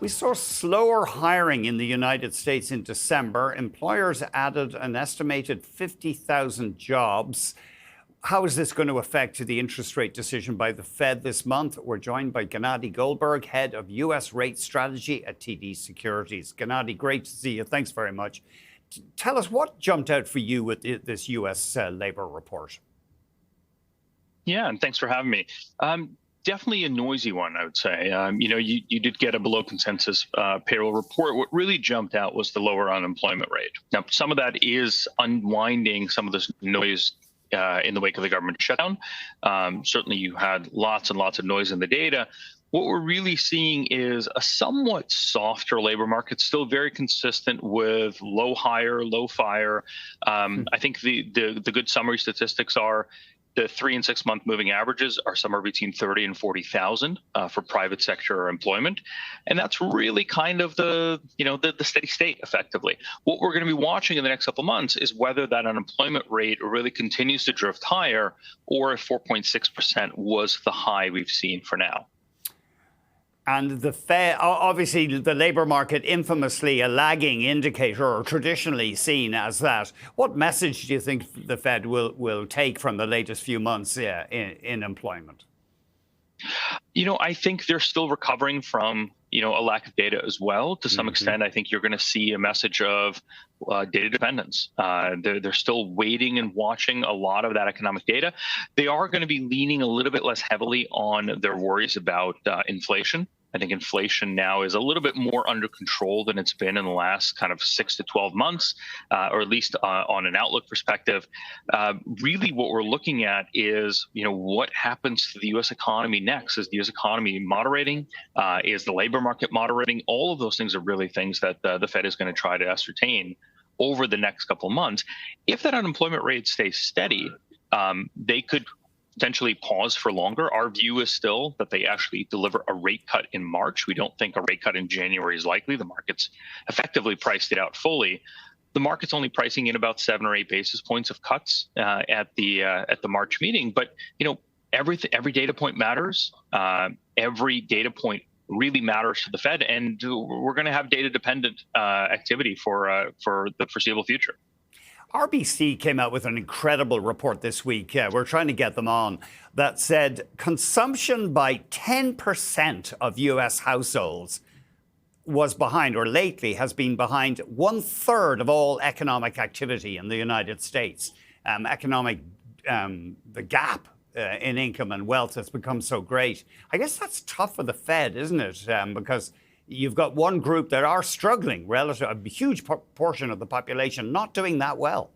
We saw slower hiring in the United States in December. Employers added an estimated 50,000 jobs. How is this going to affect the interest rate decision by the Fed this month? We're joined by Gennadiy Goldberg, head of U.S. rate strategy at TD Securities. Gennadiy, great to see you. Thanks very much. Tell us what jumped out for you with this U.S. labor report. Yeah, and thanks for having me. Definitely a noisy one, I would say. You did get a below consensus payroll report. What really jumped out was the lower unemployment rate. Now, some of that is unwinding some of this noise in the wake of the government shutdown. Certainly, you had lots and lots of noise in the data. What we're really seeing is a somewhat softer labor market, still very consistent with low hire, low fire. I think the good summary statistics are the 3 and 6 month moving averages are somewhere between 30 and 40,000 for private sector employment, and that's really kind of the steady state effectively. What we're going to be watching in the next couple of months is whether that unemployment rate really continues to drift higher, or if 4.6% was the high we've seen for now. And the Fed, obviously, the labor market, infamously a lagging indicator, or traditionally seen as that. What message do you think the Fed will take from the latest few months in employment? I think they're still recovering from, a lack of data as well. To some extent, I think you're going to see a message of data dependence. They're still waiting and watching a lot of that economic data. They are going to be leaning a little bit less heavily on their worries about inflation. I think inflation now is a little bit more under control than it's been in the last kind of 6 to 12 months, or at least on an outlook perspective. Really what we're looking at is, what happens to the U.S. economy next? Is the U.S. economy moderating? Is the labor market moderating? All of those things are really things that the Fed is going to try to ascertain over the next couple of months. If that unemployment rate stays steady, they could potentially pause for longer. Our view is still that they actually deliver a rate cut in March. We don't think a rate cut in January is likely. The market's effectively priced it out fully. The market's only pricing in about 7 or 8 basis points of cuts at the March meeting. But every data point matters. Every data point really matters to the Fed, and we're going to have data dependent activity for the foreseeable future. RBC came out with an incredible report this week. We're trying to get them on, that said consumption by 10% of U.S. households was behind, or lately has been behind, 1/3 of all economic activity in the United States. The gap in income and wealth has become so great. I guess that's tough for the Fed, isn't it? Because you've got one group that are struggling, a huge portion of the population not doing that well.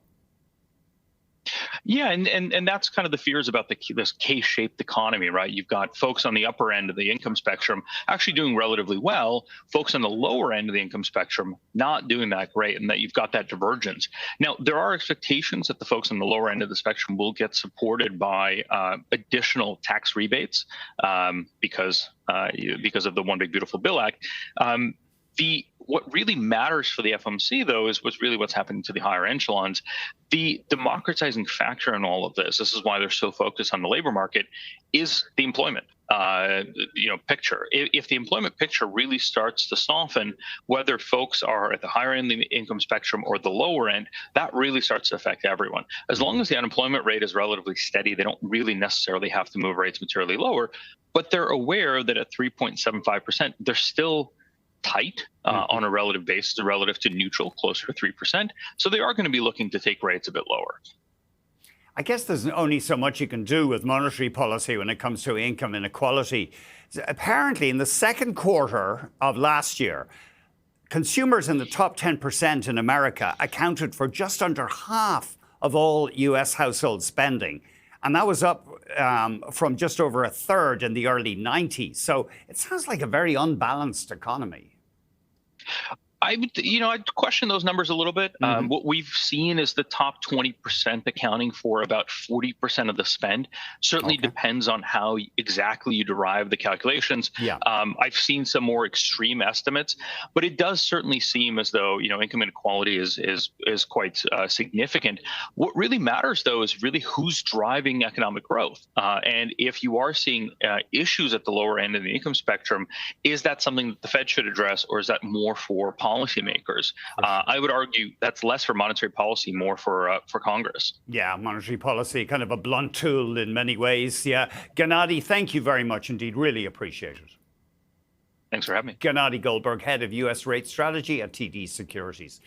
Yeah, and that's kind of the fears about this K-shaped economy, right? You've got folks on the upper end of the income spectrum actually doing relatively well, folks on the lower end of the income spectrum not doing that great, and that you've got that divergence. Now, there are expectations that the folks on the lower end of the spectrum will get supported by additional tax rebates because of the One Big Beautiful Bill Act. What really matters for the FOMC, though, is what's happening to the higher echelons. The democratizing factor in all of this is why they're so focused on the labor market, is the employment picture. If the employment picture really starts to soften, whether folks are at the higher end of the income spectrum or the lower end, that really starts to affect everyone. As long as the unemployment rate is relatively steady, they don't really necessarily have to move rates materially lower, but they're aware that at 3.75%, they're still tight on a relative basis, relative to neutral, closer to 3%. So they are going to be looking to take rates a bit lower. I guess there's only so much you can do with monetary policy when it comes to income inequality. Apparently, in the second quarter of last year, consumers in the top 10% in America accounted for just under half of all U.S. household spending. And that was up from just over 1/3 in the early 90s. So it sounds like a very unbalanced economy. I'd question those numbers a little bit. What we've seen is the top 20% accounting for about 40% of the spend. Certainly depends on how exactly you derive the calculations. Yeah. I've seen some more extreme estimates, but it does certainly seem as though income inequality is quite significant. What really matters, though, is really who's driving economic growth. And if you are seeing issues at the lower end of the income spectrum, is that something that the Fed should address, or is that more for policymakers? I would argue that's less for monetary policy, more for Congress. Yeah, monetary policy, kind of a blunt tool in many ways. Yeah. Gennadiy, thank you very much indeed. Really appreciate it. Thanks for having me. Gennadiy Goldberg, head of U.S. rate strategy at TD Securities.